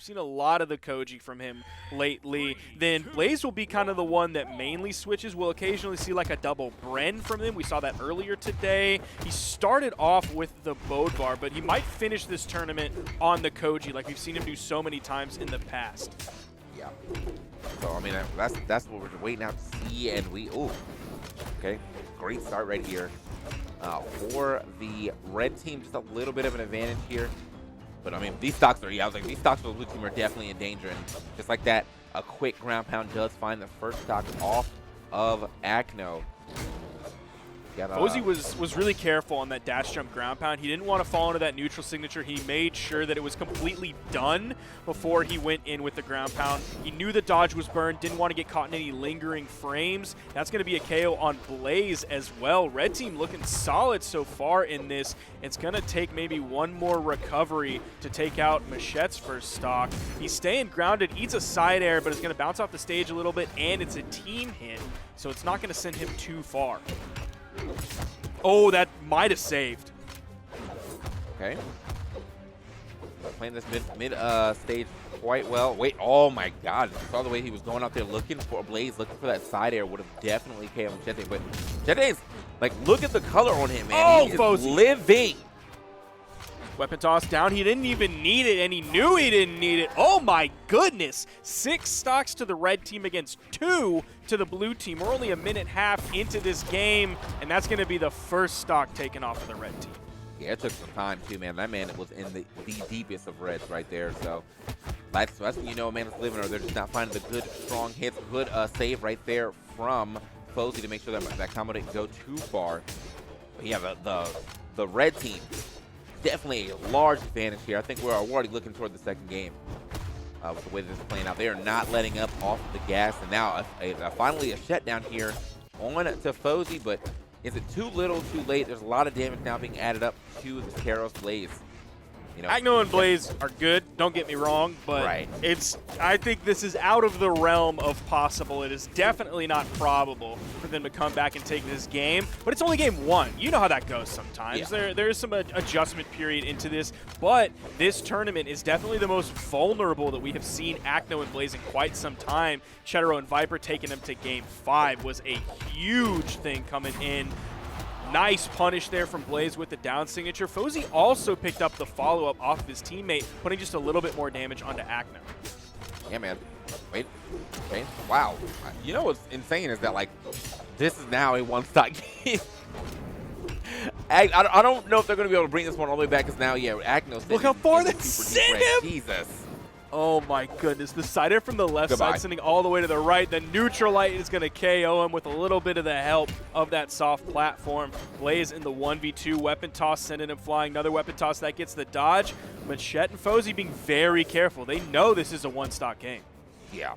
We've seen a lot of the Koji from him lately. Then Blaze will be kind of the one that mainly switches. We'll occasionally see like a double Bren from him. We saw that earlier today. He started off with the Bodvar, but he might finish this tournament on the Koji like we've seen him do so many times in the past. Yeah. So, I mean, that's what we're waiting out to see, and okay, great start right here. For the red team, just a little bit of an advantage here. But, I mean, these stocks are, I was like, these stocks for the blue team are definitely in danger, and just like that, a quick ground pound does find the first stock off of Acno. Fozey was really careful on that dash jump ground pound. He didn't want to fall into that neutral signature. He made sure that it was completely done before he went in with the ground pound. He knew the dodge was burned, didn't want to get caught in any lingering frames. That's going to be a KO on Blaze as well. Red team looking solid so far in this. It's going to take maybe one more recovery to take out Machete's first stock. He's staying grounded, eats a side air, but is going to bounce off the stage a little bit, and it's a team hit, so it's not going to send him too far. Oh, that might have saved. Okay. Playing this mid stage quite well. Wait, oh my God. I saw the way he was going out there looking for a Blaze, looking for that side air. Would have definitely KO'd Machete. But Machete's, like, look at the color on him, man. Oh, he is Fozey. living. Weapon toss down. He didn't even need it, and he knew he didn't need it. Oh, my goodness. 6 stocks to the red team against 2 to the blue team. We're only a minute half into this game, and that's going to be the first stock taken off of the red team. Yeah, it took some time, too, man. That man was in the deepest of reds right there. So that's when you know a man is living, or they're just not finding the good, strong hits. Good save right there from Fozey to make sure that combo didn't go too far. But yeah, the red team, definitely a large advantage here. I think we're already looking toward the second game with the way this is playing out. They are not letting up off the gas, and now finally a shutdown here on to Fozey, but is it too little, too late? There's a lot of damage now being added up to the Karos Blaze. You know, Acno and Blaze are good, don't get me wrong, but right. I think this is out of the realm of possible. It is definitely not probable for them to come back and take this game, but it's only game 1. You know how that goes sometimes. Yeah. There is some adjustment period into this, but this tournament is definitely the most vulnerable that we have seen Acno and Blaze in quite some time. Chetero and Viper taking them to game 5 was a huge thing coming in. Nice punish there from Blaze with the down signature. Fozey also picked up the follow-up off of his teammate, putting just a little bit more damage onto Acno. Yeah, man. Wait. Okay. Wow. You know what's insane is that, like, this is now a one-stock game. I don't know if they're going to be able to bring this one all the way back, because now, yeah, Acno's look how far they sent him! Jesus. Oh my goodness, the side air from the left Goodbye. side sending all the way to the right. The neutralite is going to KO him with a little bit of the help of that soft platform. Blaze in the 1v2, weapon toss sending him flying. Another weapon toss, that gets the dodge. Machete and Fozey being very careful. They know this is a one-stock game. Yeah.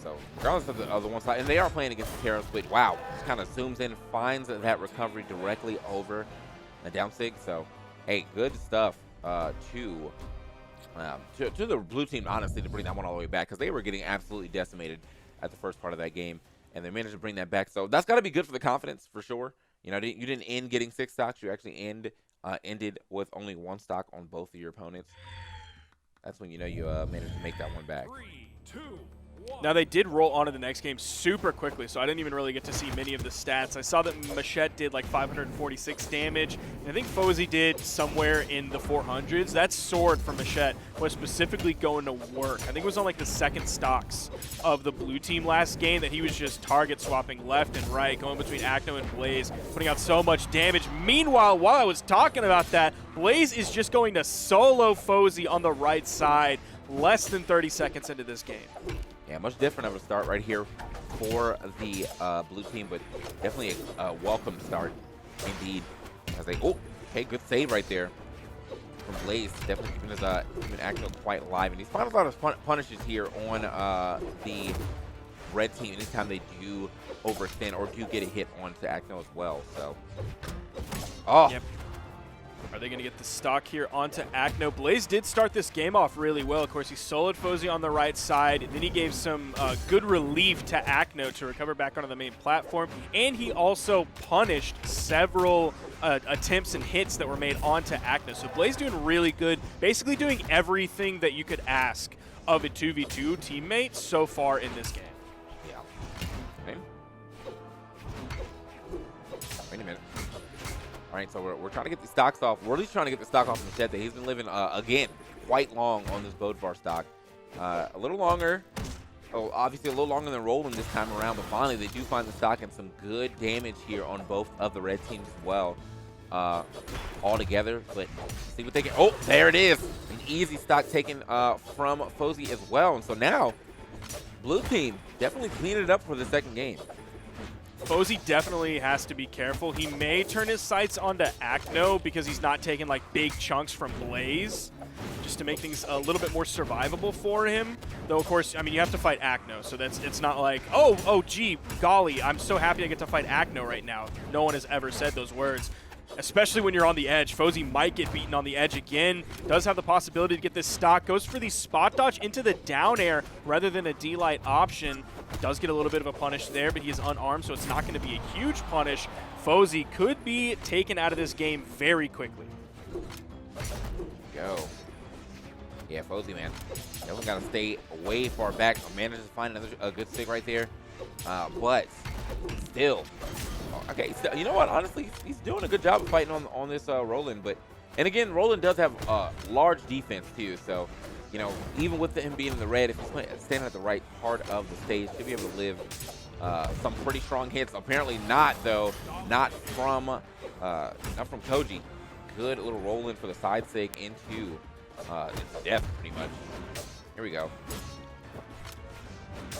So, regardless of the one side, and they are playing against the Karos, but wow, just kind of zooms in, finds that recovery directly over a down sig. So, hey, good stuff to the blue team, honestly, to bring that one all the way back, because they were getting absolutely decimated at the first part of that game, and they managed to bring that back. So that's got to be good for the confidence, for sure. You know, you didn't end getting 6 stocks. You actually ended with only 1 stock on both of your opponents. That's when you know you managed to make that one back. 3, 2, 1. Now, they did roll on to the next game super quickly, so I didn't even really get to see many of the stats. I saw that Machete did like 546 damage, and I think Fozey did somewhere in the 400s. That sword from Machete was specifically going to work. I think it was on like the second stocks of the blue team last game that he was just target swapping left and right, going between Acno and Blaze, putting out so much damage. Meanwhile, while I was talking about that, Blaze is just going to solo Fozey on the right side less than 30 seconds into this game. Yeah, much different of a start right here for the blue team, but definitely a welcome start indeed. As they, okay, good save right there from Blaze, definitely keeping his keeping Acno quite alive, and he's found a lot of punishes here on the red team anytime they do overextend or do get a hit onto Acno as well. So, Yep. Are they going to get the stock here onto Acno? Blaze did start this game off really well. Of course, he soloed Fozey on the right side. Then he gave some good relief to Acno to recover back onto the main platform. And he also punished several attempts and hits that were made onto Acno. So Blaze doing really good, basically doing everything that you could ask of a 2v2 teammate so far in this game. Yeah. Okay. Wait a minute. All right, so we're trying to get the stocks off. We're at least trying to get the stock off Machete. He's been living, again, quite long on this Bodvar stock. A little longer. Oh, obviously a little longer than Roland this time around, but finally they do find the stock and some good damage here on both of the red teams as well. All together, but see what they can. Oh, there it is. An easy stock taken from Fozey as well. And so now, blue team definitely cleaning it up for the second game. Fozey definitely has to be careful. He may turn his sights onto Acno because he's not taking like big chunks from Blaze, just to make things a little bit more survivable for him. Though, of course, I mean, you have to fight Acno, so it's not like, oh, gee, golly, I'm so happy I get to fight Acno right now. No one has ever said those words. Especially when you're on the edge. Fozey might get beaten on the edge again. Does have the possibility to get this stock. Goes for the spot dodge into the down air rather than a D-light option. Does get a little bit of a punish there, but he is unarmed, so it's not going to be a huge punish. Fozey could be taken out of this game very quickly. Go. Yeah, Fozey, man. Definitely got to stay way far back. Manages to find a good stick right there. But still. Okay, so, you know what? Honestly, he's doing a good job of fighting on this Roland. And again, Roland does have large defense too. So, you know, even with him being in the red, if he's standing at the right part of the stage, should be able to live some pretty strong hits. Apparently not, though. Not from Koji. Good little Roland for the side sig into death, pretty much. Here we go.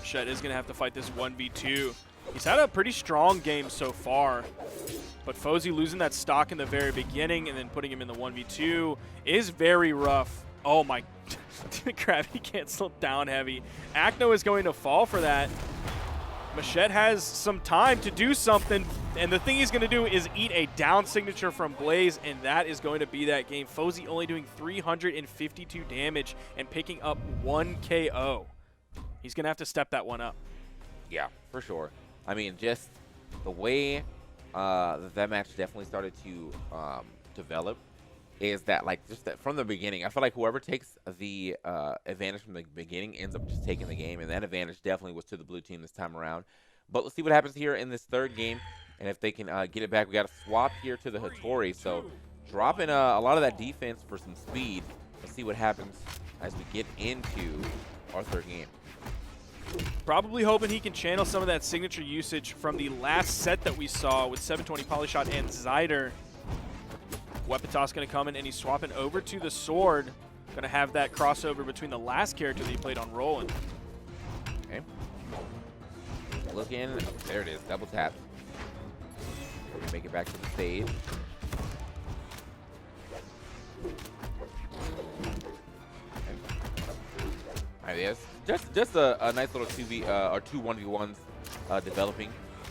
Machete is going to have to fight this 1v2. He's had a pretty strong game so far, but Fozey losing that stock in the very beginning and then putting him in the 1v2 is very rough. Oh my, gravity canceled down heavy. Acno is going to fall for that. Machete has some time to do something, and the thing he's going to do is eat a down signature from Blaze, and that is going to be that game. Fozey only doing 352 damage and picking up 1 KO. He's going to have to step that one up. Yeah, for sure. I mean, just the way that match definitely started to develop is that, like, just that from the beginning, I feel like whoever takes the advantage from the beginning ends up just taking the game, and that advantage definitely was to the blue team this time around. But let's see what happens here in this third game, and if they can get it back. We got to swap here to the Hattori, so dropping a lot of that defense for some speed. Let's see what happens as we get into our third game. Probably hoping he can channel some of that signature usage from the last set that we saw with 720 Polyshot and Zyder. Weapon toss going to come in, and he's swapping over to the sword. Going to have that crossover between the last character that he played on Roland. Okay. Looking. There it is. Double tap. Make it back to the stage. Alright, yes. Just a nice little 2 1v1s developing,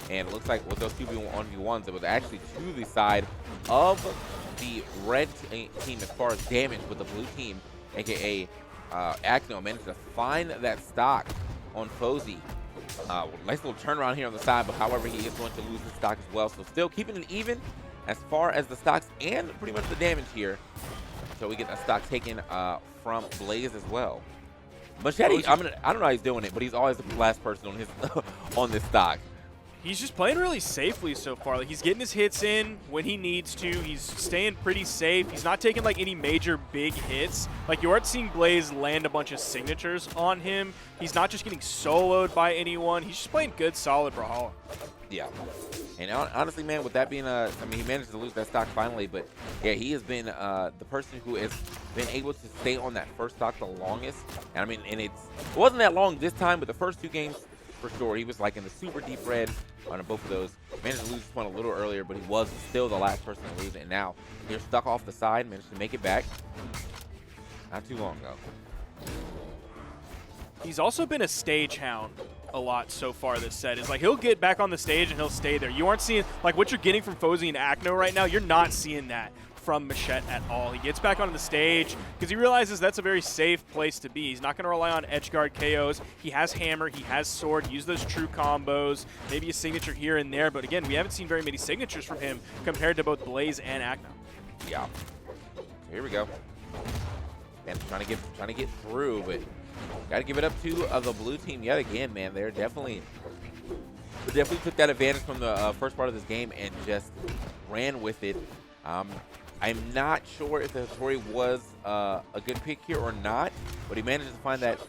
and it looks like with those 2 1v1s, it was actually to the side of the red team as far as damage, with the blue team, aka Acno, managed to find that stock on Fozey. Nice little turnaround here on the side, but however, he is going to lose the stock as well. So still keeping it even as far as the stocks and pretty much the damage here. So we get a stock taken from Blaze as well. Machete, I don't know how he's doing it, but he's always the last person on his on this stock. He's just playing really safely so far. Like, he's getting his hits in when he needs to. He's staying pretty safe. He's not taking like any major big hits. Like, you aren't seeing Blaze land a bunch of signatures on him. He's not just getting soloed by anyone. He's just playing good, solid Brawlhalla. Yeah. And honestly, man, with that being I mean, he managed to lose that stock finally, but yeah, he has been the person who has been able to stay on that first stock the longest. And I mean, and it wasn't that long this time, but the first 2 games, for sure, he was like in the super deep red on both of those. Managed to lose this one a little earlier, but he was still the last person to lose it. And now they're stuck off the side, managed to make it back not too long ago. He's also been a stage hound a lot so far this set. Is like, he'll get back on the stage and he'll stay there. You aren't seeing, like, what you're getting from Fozey and Acno right now, you're not seeing that from Machete at all. He gets back onto the stage because he realizes that's a very safe place to be. He's not going to rely on edge guard KOs. He has hammer, he has sword, use those true combos, maybe a signature here and there. But again, we haven't seen very many signatures from him compared to both Blaze and Acno. Yeah. Here we go. Man, trying to get through, but got to give it up to the blue team yet again, man. They definitely took that advantage from the first part of this game and just ran with it. I'm not sure if the Hattori was a good pick here or not, but he managed to find that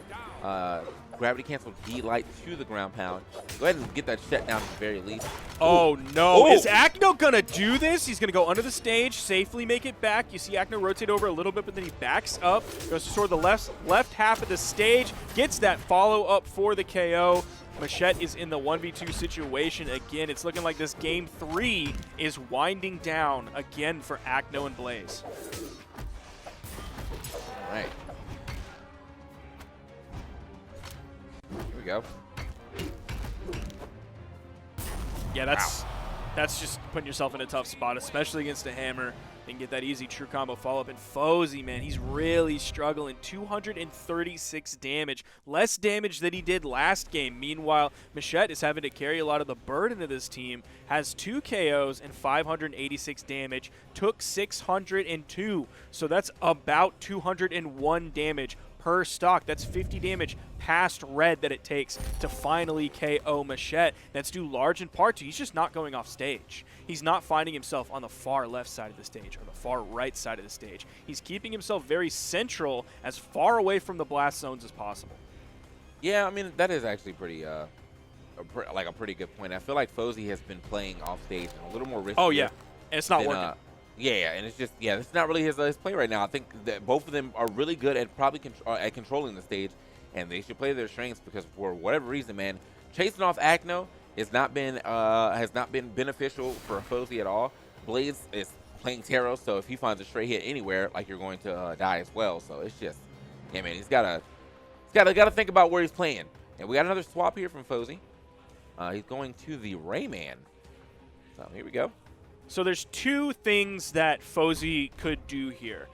gravity cancel D-Light to the ground pound. Go ahead and get that shut down at the very least. Oh, no. Ooh. Is Acno going to do this? He's going to go under the stage, safely make it back. You see Acno rotate over a little bit, but then he backs up, goes to toward the left half of the stage, gets that follow-up for the KO. Machete is in the 1v2 situation again. It's looking like this game 3 is winding down again for Acno and Blaze. All right. Here we go. Yeah, that's just putting yourself in a tough spot, especially against a hammer, and get that easy true combo follow-up. And Fozey, man, he's really struggling. 236 damage, less damage than he did last game. Meanwhile, Machete is having to carry a lot of the burden of this team, has 2 KOs and 586 damage, took 602, so that's about 201 damage per stock. That's 50 damage past red that it takes to finally KO Machete. That's due large in part to he's just not going off stage. He's not finding himself on the far left side of the stage or the far right side of the stage. He's keeping himself very central, as far away from the blast zones as possible. Yeah, I mean, that is actually pretty a pretty good point. I feel like Fozey has been playing off stage and a little more risky. Oh yeah, and it's not working. Yeah, and it's just, it's not really his play right now. I think that both of them are really good at at controlling the stage, and they should play their strengths, because for whatever reason, man, chasing off Acno has not been beneficial for Fozey at all. Blaze is playing Taro, so if he finds a straight hit anywhere, like, you're going to die as well. So it's just, yeah, man, he's gotta think about where he's playing. And we got another swap here from Fozey. He's going to the Rayman. So here we go. So there's 2 things that Fozey could do here.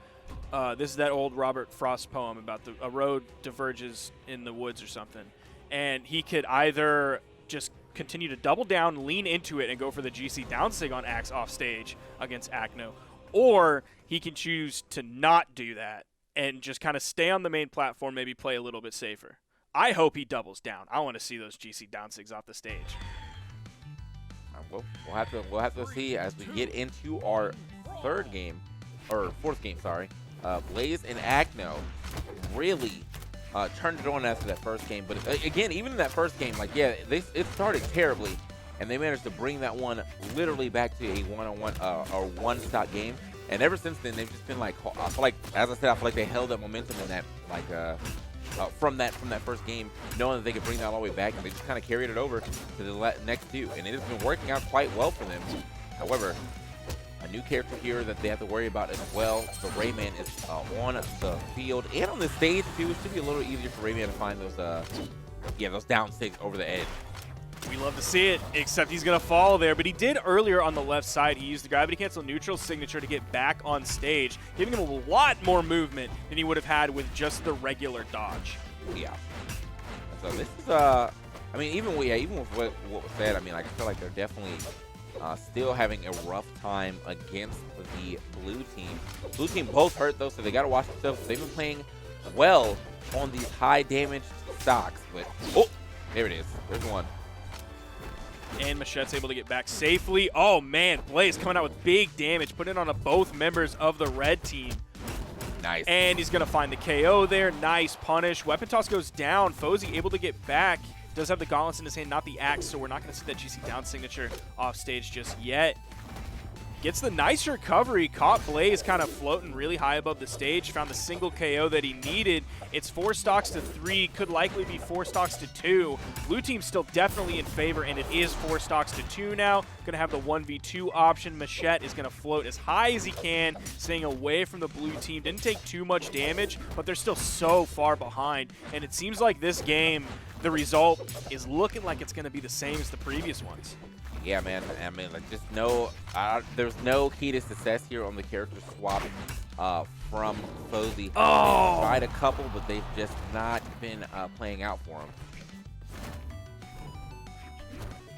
This is that old Robert Frost poem about a road diverges in the woods or something. And he could either just continue to double down, lean into it, and go for the GC down sig on Axe off stage against Acno. Or he can choose to not do that and just kind of stay on the main platform, maybe play a little bit safer. I hope he doubles down. I want to see those GC down sigs off the stage. Well, we'll have to see as we get into our fourth game, sorry. Blaze and Acno really turned it on after that first game. But again, even in that first game, like, yeah, it started terribly, and they managed to bring that one literally back to a one-on-one or one-stop game. And ever since then, they've just been like, I feel like, as I said, I feel like they held that momentum in that, like, from that first game, knowing that they could bring that all the way back, and they just kind of carried it over to the next 2, and it has been working out quite well for them. However, a new character here that they have to worry about as well. The Rayman is on the field and on the stage too. It should be a little easier for Rayman to find those down sigs over the edge. We love to see it, except he's going to fall there. But he did earlier on the left side. He used the gravity cancel neutral signature to get back on stage, giving him a lot more movement than he would have had with just the regular dodge. Yeah. So this is, I mean, even with what was said, I mean, like, I feel like they're definitely still having a rough time against the blue team. Blue team both hurt, though, so they got to watch themselves. They've been playing well on these high damage stocks. But, oh, there it is. There's one. And Machete's able to get back safely. Oh, man, Blaze coming out with big damage, putting it on both members of the red team. Nice. And he's going to find the KO there. Nice punish. Weapon toss goes down. Fozey able to get back. Does have the gauntlets in his hand, not the axe, so we're not going to see that GC down signature off stage just yet. Gets the nice recovery. Caught Blaze kind of floating really high above the stage. Found the single KO that he needed. It's 4 stocks to 3. Could likely be 4 stocks to 2. Blue team's still definitely in favor, and it is 4 stocks to 2 now. Going to have the 1v2 option. Machete is going to float as high as he can, staying away from the blue team. Didn't take too much damage, but they're still so far behind. And it seems like this game, the result is looking like it's going to be the same as the previous ones. Yeah, man. I mean, like, just no, there's no key to success here on the character swap from Fozey. Oh! He's tried a couple, but they've just not been playing out for him.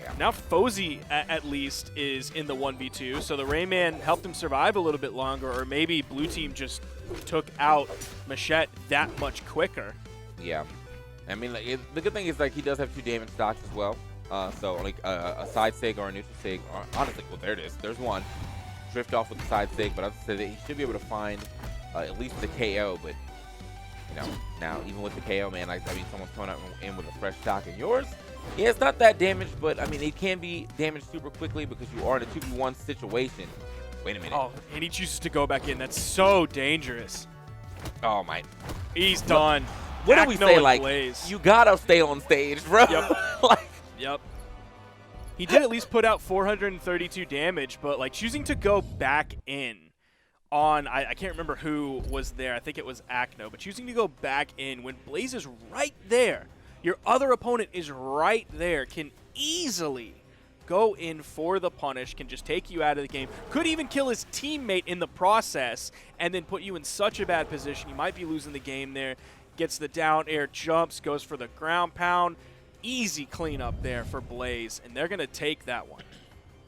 Yeah. Now Fozey, at least, is in the 1v2, so the Rayman helped him survive a little bit longer, or maybe Blue Team just took out Machete that much quicker. Yeah. I mean, like, the good thing is, like, he does have 2 damage stocks as well. So, like, a side sig or a neutral sig. Honestly, well, there it is. There's one. Drift off with the side sig, but I would say that he should be able to find at least the KO. But, you know, now, even with the KO, man, like, I mean, someone's coming out in with a fresh stock. And yours, yeah, it's not that damaged, but, I mean, it can be damaged super quickly because you are in a 2v1 situation. Wait a minute. Oh, and he chooses to go back in. That's so dangerous. Oh, my. He's done. What do we Acno say? and Like, Blaze. you gotta stay on stage, bro. Yep. Like, Yep. He did at least put out 432 damage, but like choosing to go back in on, I can't remember who was there. I think it was Acno, but choosing to go back in when Blaze is right there, your other opponent is right there, can easily go in for the punish, can just take you out of the game, could even kill his teammate in the process, and then put you in such a bad position. You might be losing the game there. Gets the down air, jumps, goes for the ground pound. Easy cleanup there for Blaze, and they're going to take that one.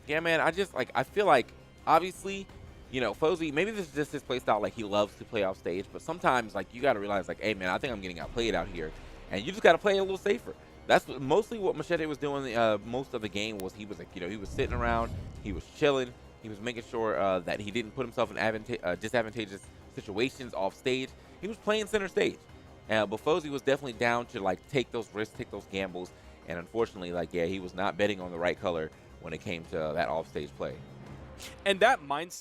yeah, man, I feel like, obviously, you know, Fozey, maybe this is just his play style, like, he loves to play off stage, but sometimes, like, you got to realize, like, hey, man, I think I'm getting outplayed out here, and you just got to play a little safer. That's mostly what Machete was doing most of the game. Was he was, like, you know, he was sitting around, he was chilling, he was making sure that he didn't put himself in disadvantageous situations off stage. He was playing center stage. But Fozey was definitely down to, like, take those risks, take those gambles, and unfortunately, like, yeah, he was not betting on the right color when it came to that offstage play. And that mindset